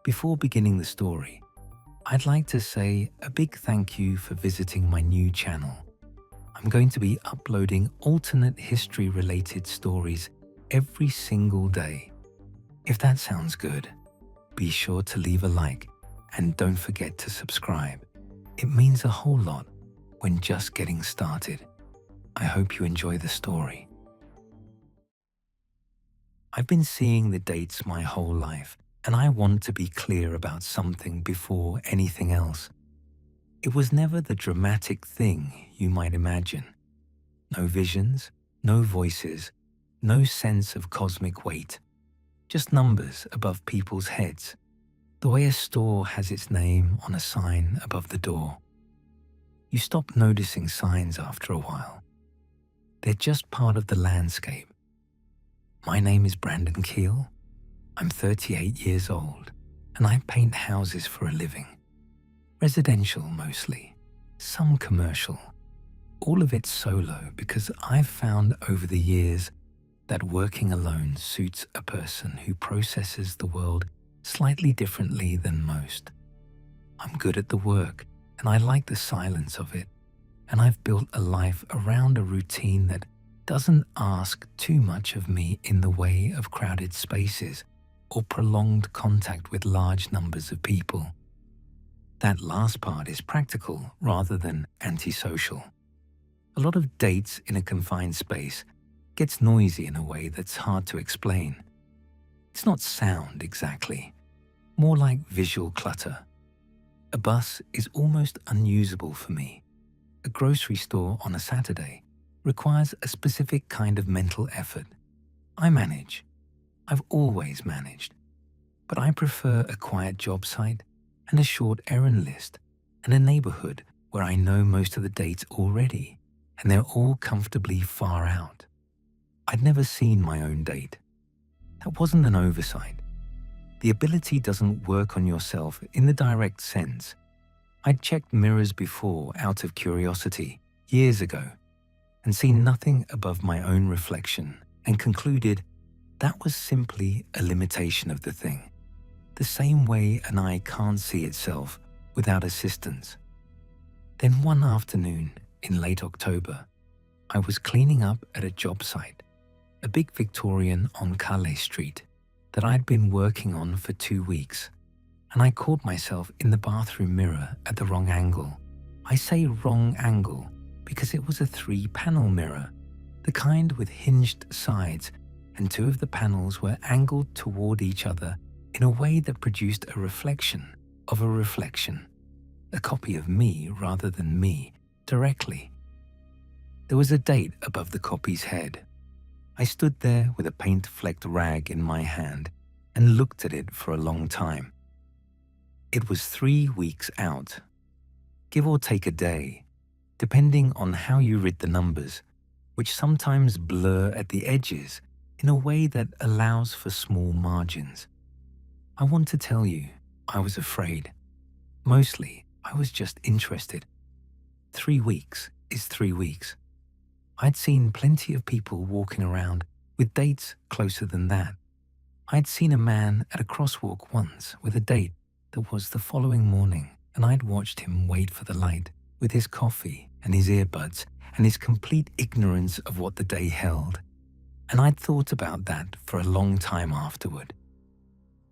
Before beginning the story, I'd like to say a big thank you for visiting my new channel. I'm going to be uploading alternate history-related stories every single day. If that sounds good, be sure to leave a like and don't forget to subscribe. It means a whole lot when just getting started. I hope you enjoy the story. I've been seeing the dates my whole life, and I want to be clear about something before anything else. It was never the dramatic thing you might imagine. No visions, no voices, no sense of cosmic weight. Just numbers above people's heads, the way a store has its name on a sign above the door. You stop noticing signs after a while. They're just part of the landscape. My name is Brandon Keel. I'm 38 years old, and I paint houses for a living. Residential mostly, some commercial. All of it solo because I've found over the years that working alone suits a person who processes the world slightly differently than most. I'm good at the work, and I like the silence of it, and I've built a life around a routine that doesn't ask too much of me in the way of crowded spaces or prolonged contact with large numbers of people. That last part is practical rather than antisocial. A lot of dates in a confined space gets noisy in a way that's hard to explain. It's not sound exactly, more like visual clutter. A bus is almost unusable for me. A grocery store on a Saturday requires a specific kind of mental effort. I manage. I've always managed. But I prefer a quiet job site and a short errand list and a neighborhood where I know most of the dates already and they're all comfortably far out. I'd never seen my own date. That wasn't an oversight. The ability doesn't work on yourself in the direct sense. I'd checked mirrors before out of curiosity years ago and seen nothing above my own reflection and concluded that was simply a limitation of the thing, the same way an eye can't see itself without assistance. Then one afternoon in late October, I was cleaning up at a job site, a big Victorian on Calais Street that I'd been working on for 2 weeks, and I caught myself in the bathroom mirror at the wrong angle. I say wrong angle because it was a 3-panel mirror, the kind with hinged sides, and 2 of the panels were angled toward each other in a way that produced a reflection of a reflection, a copy of me rather than me, directly. There was a date above the copy's head. I stood there with a paint-flecked rag in my hand and looked at it for a long time. It was 3 weeks out, give or take a day, depending on how you read the numbers, which sometimes blur at the edges in a way that allows for small margins. I want to tell you, I was afraid. Mostly, I was just interested. 3 weeks is 3 weeks. I'd seen plenty of people walking around with dates closer than that. I'd seen a man at a crosswalk once with a date that was the following morning, and I'd watched him wait for the light with his coffee and his earbuds and his complete ignorance of what the day held. And I'd thought about that for a long time afterward.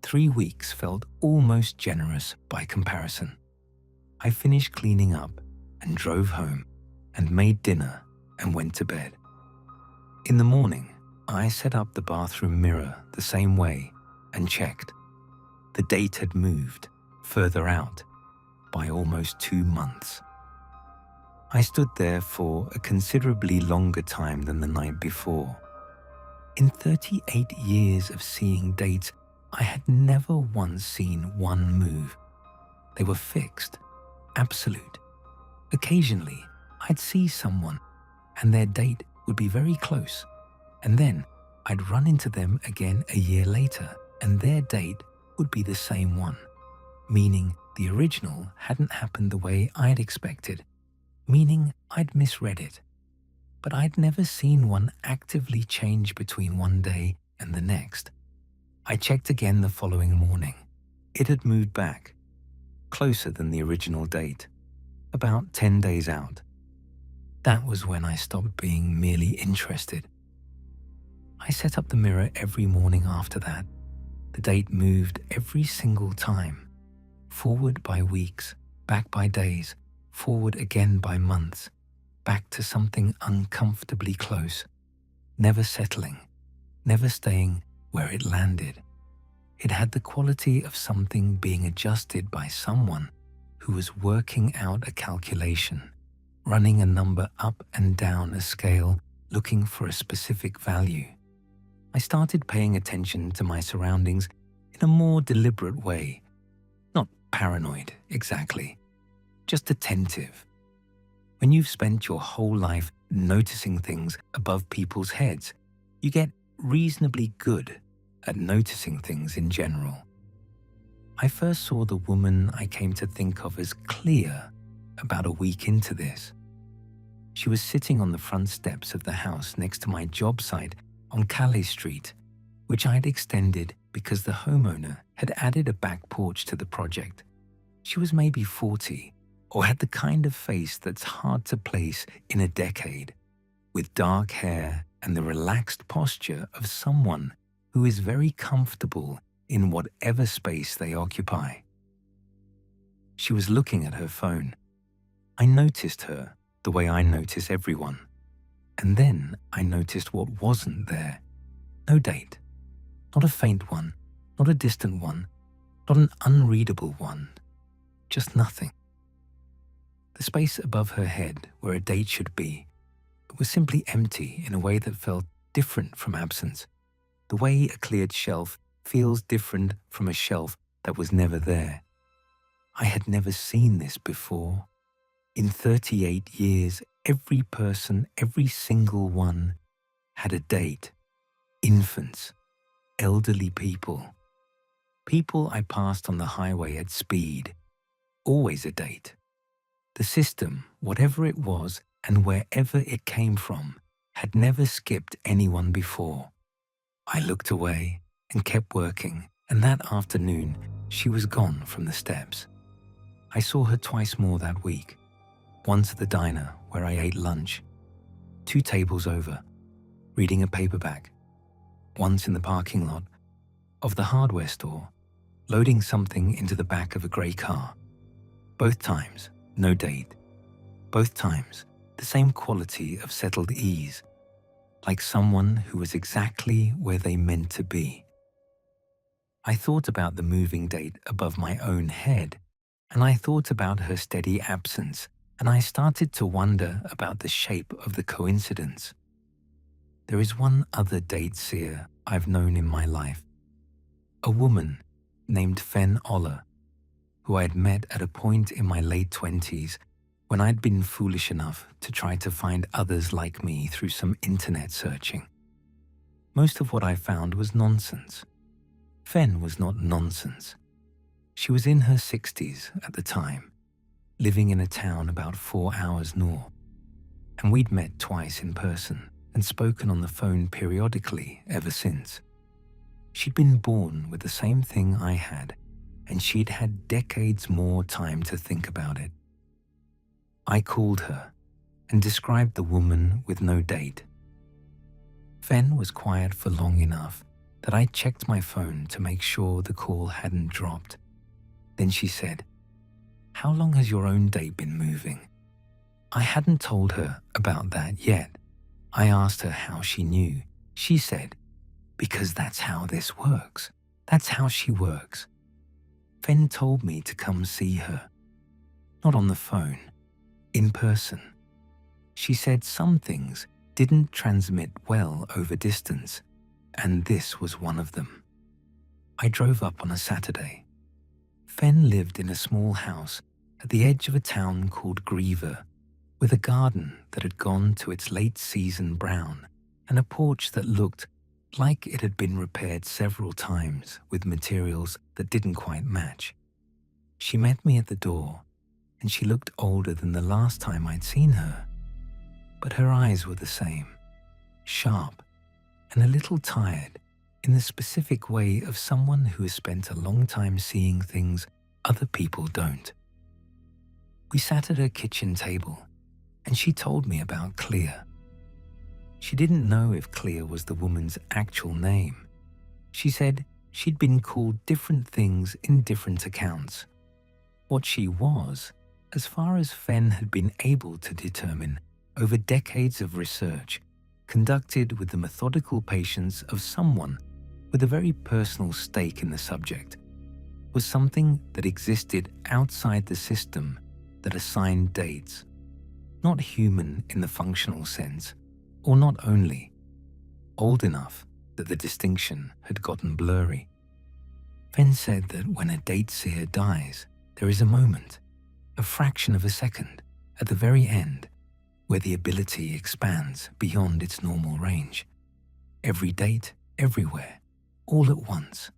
3 weeks felt almost generous by comparison. I finished cleaning up and drove home and made dinner and went to bed. In the morning, I set up the bathroom mirror the same way and checked. The date had moved further out by almost 2 months. I stood there for a considerably longer time than the night before. In 38 years of seeing dates, I had never once seen one move. They were fixed, absolute. Occasionally, I'd see someone and their date would be very close, and then I'd run into them again a year later and their date would be the same one, meaning the original hadn't happened the way I'd expected, meaning I'd misread it. But I'd never seen one actively change between one day and the next. I checked again the following morning. It had moved back, closer than the original date, about 10 days out. That was when I stopped being merely interested. I set up the mirror every morning after that. The date moved every single time, forward by weeks, back by days, forward again by months, back to something uncomfortably close, never settling, never staying where it landed. It had the quality of something being adjusted by someone who was working out a calculation, running a number up and down a scale, looking for a specific value. I started paying attention to my surroundings in a more deliberate way. Not paranoid, exactly, just attentive. When you've spent your whole life noticing things above people's heads, you get reasonably good at noticing things in general. I first saw the woman I came to think of as Clea about a week into this. She was sitting on the front steps of the house next to my job site on Calais Street, which I had extended because the homeowner had added a back porch to the project. She was maybe 40, or had the kind of face that's hard to place in a decade, with dark hair and the relaxed posture of someone who is very comfortable in whatever space they occupy. She was looking at her phone. I noticed her the way I notice everyone. And then I noticed what wasn't there. No date. Not a faint one, not a distant one, not an unreadable one. Just nothing. The space above her head where a date should be was simply empty in a way that felt different from absence. The way a cleared shelf feels different from a shelf that was never there. I had never seen this before. In 38 years, every person, every single one, had a date. Infants, elderly people, people I passed on the highway at speed, always a date. The system, whatever it was and wherever it came from, had never skipped anyone before. I looked away and kept working, and that afternoon she was gone from the steps. I saw her twice more that week. Once at the diner where I ate lunch, 2 tables over, reading a paperback. Once in the parking lot of the hardware store, loading something into the back of a grey car. Both times, no date. Both times, the same quality of settled ease, like someone who was exactly where they meant to be. I thought about the moving date above my own head, and I thought about her steady absence, and I started to wonder about the shape of the coincidence. There is one other date seer I've known in my life. A woman named Fen Oller, who I had met at a point in my late 20s when I'd been foolish enough to try to find others like me through some internet searching. Most of what I found was nonsense. Fen was not nonsense. She was in her 60s at the time, living in a town about 4 hours north, and we'd met twice in person and spoken on the phone periodically ever since. She'd been born with the same thing I had, and she'd had decades more time to think about it. I called her and described the woman with no date. Fen was quiet for long enough that I checked my phone to make sure the call hadn't dropped. Then she said, "How long has your own date been moving?" I hadn't told her about that yet. I asked her how she knew. She said, "Because that's how this works. That's how she works." Fen told me to come see her. Not on the phone, in person. She said some things didn't transmit well over distance, and this was one of them. I drove up on a Saturday. Fen lived in a small house at the edge of a town called Griever, with a garden that had gone to its late season brown and a porch that looked like it had been repaired several times with materials that didn't quite match. She met me at the door, and she looked older than the last time I'd seen her, but her eyes were the same, sharp and a little tired in the specific way of someone who has spent a long time seeing things other people don't. We sat at her kitchen table, and she told me about Clea. She didn't know if Clea was the woman's actual name. She said she'd been called different things in different accounts. What she was, as far as Fen had been able to determine over decades of research conducted with the methodical patience of someone with a very personal stake in the subject, was something that existed outside the system that assigned dates, not human in the functional sense, or not only, old enough that the distinction had gotten blurry. Fen said that when a date seer dies, there is a moment, a fraction of a second, at the very end, where the ability expands beyond its normal range. Every date, everywhere, all at once.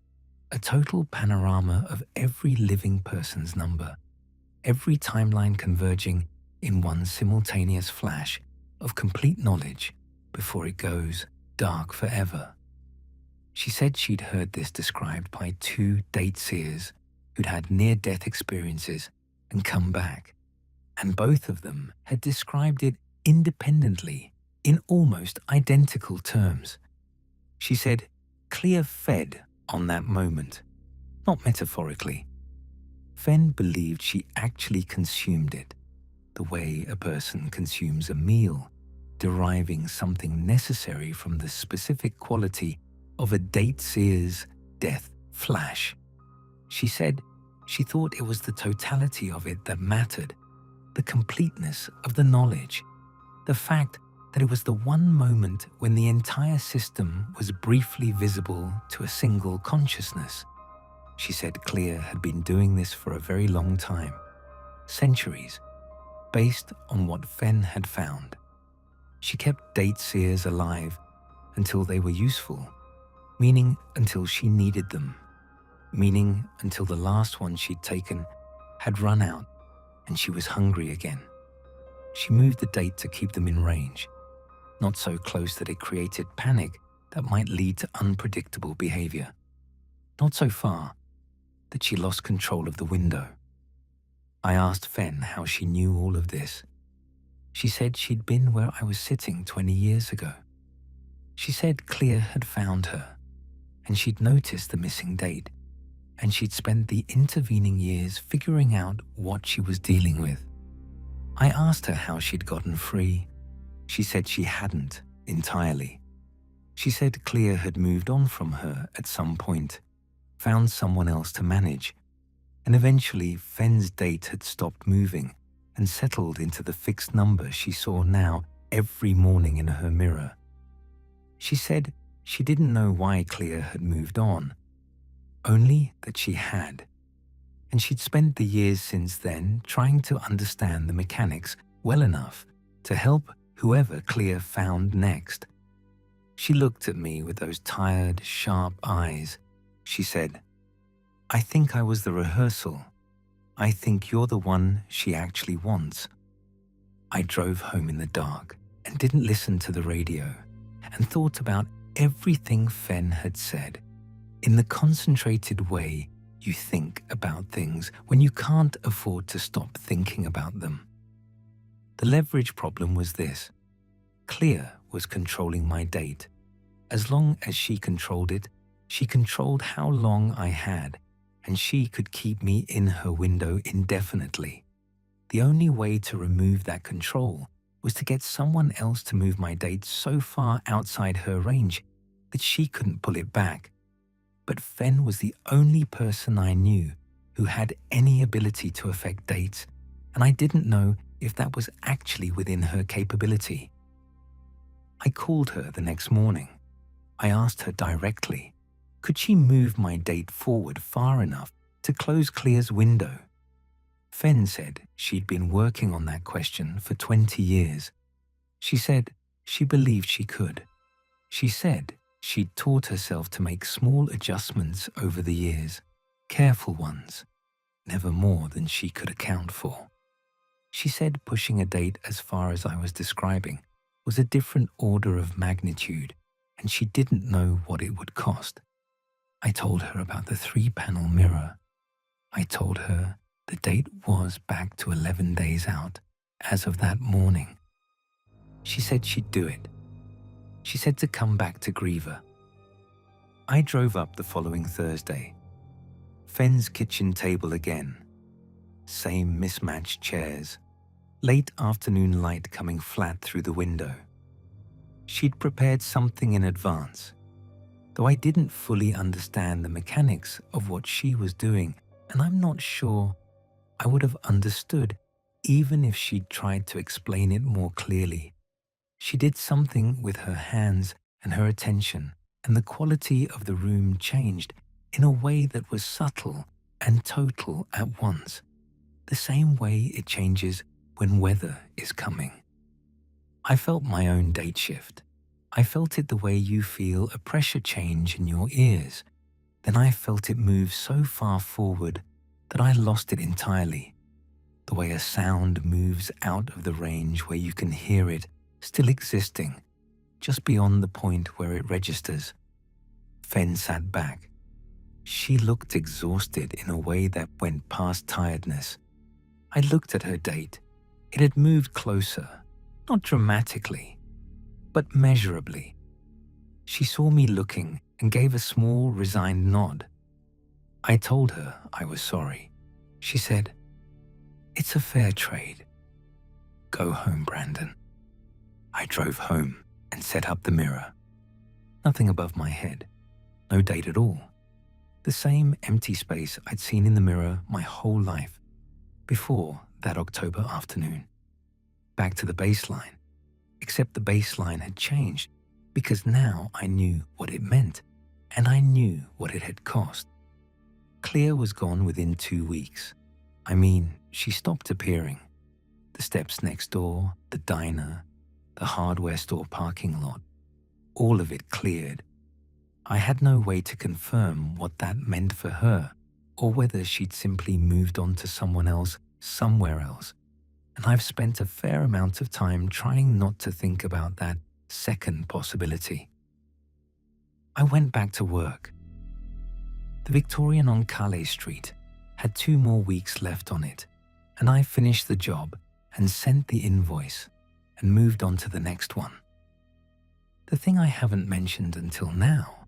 A total panorama of every living person's number, every timeline converging in one simultaneous flash of complete knowledge before it goes dark forever. She said she'd heard this described by 2 date seers who'd had near-death experiences and come back, and both of them had described it independently in almost identical terms. She said Clea fed on that moment, not metaphorically. Fen believed she actually consumed it, the way a person consumes a meal, deriving something necessary from the specific quality of a date seer's death flash. She said she thought it was the totality of it that mattered, the completeness of the knowledge, the fact that it was the one moment when the entire system was briefly visible to a single consciousness. She said Clea had been doing this for a very long time, centuries, based on what Fen had found. She kept date seers alive until they were useful, meaning until she needed them, meaning until the last one she'd taken had run out and she was hungry again. She moved the date to keep them in range, not so close that it created panic that might lead to unpredictable behavior, not so far that she lost control of the window. I asked Fen how she knew all of this. She said she'd been where I was sitting 20 years ago. She said Clea had found her, and she'd noticed the missing date, and she'd spent the intervening years figuring out what she was dealing with. I asked her how she'd gotten free. She said she hadn't entirely. She said Clea had moved on from her at some point, found someone else to manage, and eventually Fen's date had stopped moving and settled into the fixed number she saw now every morning in her mirror. She said she didn't know why Clea had moved on, only that she had, and she'd spent the years since then trying to understand the mechanics well enough to help whoever Clea found next. She looked at me with those tired, sharp eyes. She said, "I think I was the rehearsal. I think you're the one she actually wants." I drove home in the dark and didn't listen to the radio and thought about everything Fen had said in the concentrated way you think about things when you can't afford to stop thinking about them. The leverage problem was this. Clea was controlling my date. As long as she controlled it, she controlled how long I had, and she could keep me in her window indefinitely. The only way to remove that control was to get someone else to move my date so far outside her range that she couldn't pull it back. But Fen was the only person I knew who had any ability to affect dates, and I didn't know if that was actually within her capability. I called her the next morning. I asked her directly, could she move my date forward far enough to close Clea's window? Fen said she'd been working on that question for 20 years. She said she believed she could. She said she'd taught herself to make small adjustments over the years, careful ones, never more than she could account for. She said pushing a date as far as I was describing was a different order of magnitude, and and she didn't know what it would cost. I told her about the 3-panel mirror. I told her the date was back to 11 days out as of that morning. She said she'd do it. She said to come back to Griever. I drove up the following Thursday. Fenn's kitchen table again. Same mismatched chairs. Late afternoon light coming flat through the window. She'd prepared something in advance. Though I didn't fully understand the mechanics of what she was doing, and I'm not sure I would have understood even if she'd tried to explain it more clearly. She did something with her hands and her attention, and the quality of the room changed in a way that was subtle and total at once, the same way it changes when weather is coming. I felt my own date shift. I felt it the way you feel a pressure change in your ears. Then I felt it move so far forward that I lost it entirely. The way a sound moves out of the range where you can hear it still existing, just beyond the point where it registers. Fenn sat back. She looked exhausted in a way that went past tiredness. I looked at her date. It had moved closer, not dramatically, but measurably. She saw me looking and gave a small, resigned nod. I told her I was sorry. She said, "It's a fair trade. Go home, Brandon." I drove home and set up the mirror. Nothing above my head. No date at all. The same empty space I'd seen in the mirror my whole life before that October afternoon. Back to the baseline, except the baseline had changed because now I knew what it meant and I knew what it had cost. Clea was gone within 2 weeks. I mean, she stopped appearing. The steps next door, the diner, the hardware store parking lot, all of it cleared. I had no way to confirm what that meant for her or whether she'd simply moved on to someone else somewhere else. And I've spent a fair amount of time trying not to think about that second possibility. I went back to work. The Victorian on Calais Street had 2 more weeks left on it, and I finished the job and sent the invoice and moved on to the next one. The thing I haven't mentioned until now,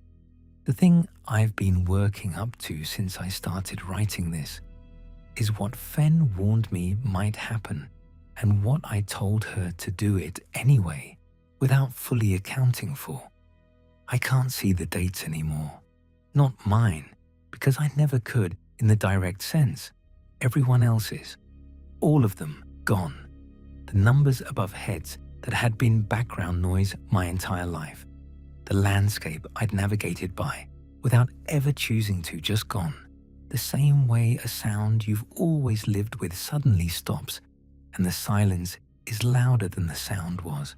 the thing I've been working up to since I started writing this, is what Fenn warned me might happen and what I told her to do it anyway without fully accounting for. I can't see the dates anymore. Not mine, because I never could in the direct sense. Everyone else's. All of them gone. The numbers above heads that had been background noise my entire life. The landscape I'd navigated by without ever choosing to, just gone. The same way a sound you've always lived with suddenly stops and the silence is louder than the sound was.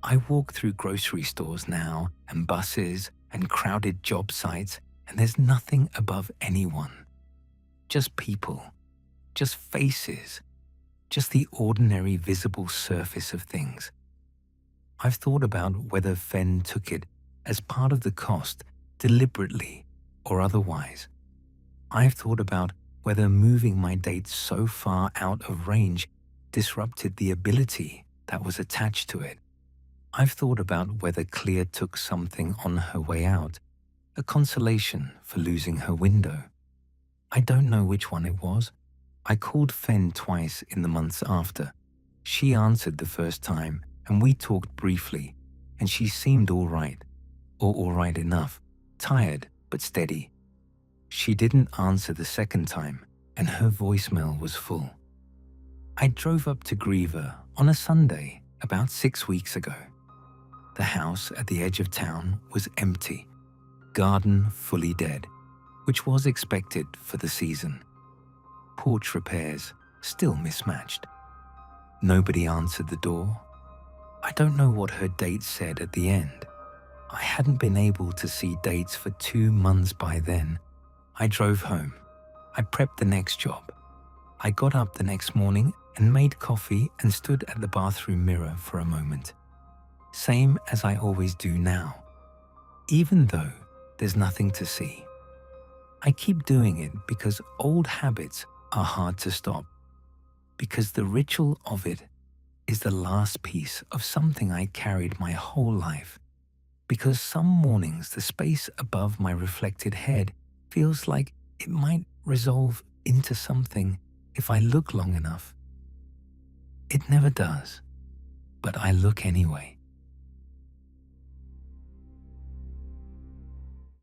I walk through grocery stores now and buses and crowded job sites, and there's nothing above anyone. Just people, just faces, just the ordinary visible surface of things. I've thought about whether Fenn took it as part of the cost, deliberately or otherwise. I've thought about whether moving my dates so far out of range disrupted the ability that was attached to it. I've thought about whether Clea took something on her way out, a consolation for losing her window. I don't know which one it was. I called Fenn twice in the months after. She answered the first time and we talked briefly, and she seemed all right, or all right enough, tired but steady. She didn't answer the second time and her voicemail was full. I drove up to Griever on a Sunday about 6 weeks ago. The house at the edge of town was empty, garden fully dead, which was expected for the season. Porch repairs still mismatched. Nobody answered the door. I don't know what her date said at the end. I hadn't been able to see dates for 2 months by then. I drove home. I prepped the next job. I got up the next morning and made coffee and stood at the bathroom mirror for a moment. same as I always do now, even though there's nothing to see. I keep doing it because old habits are hard to stop, because the ritual of it is the last piece of something I carried my whole life, because some mornings the space above my reflected head feels like it might resolve into something if I look long enough. It never does, but I look anyway.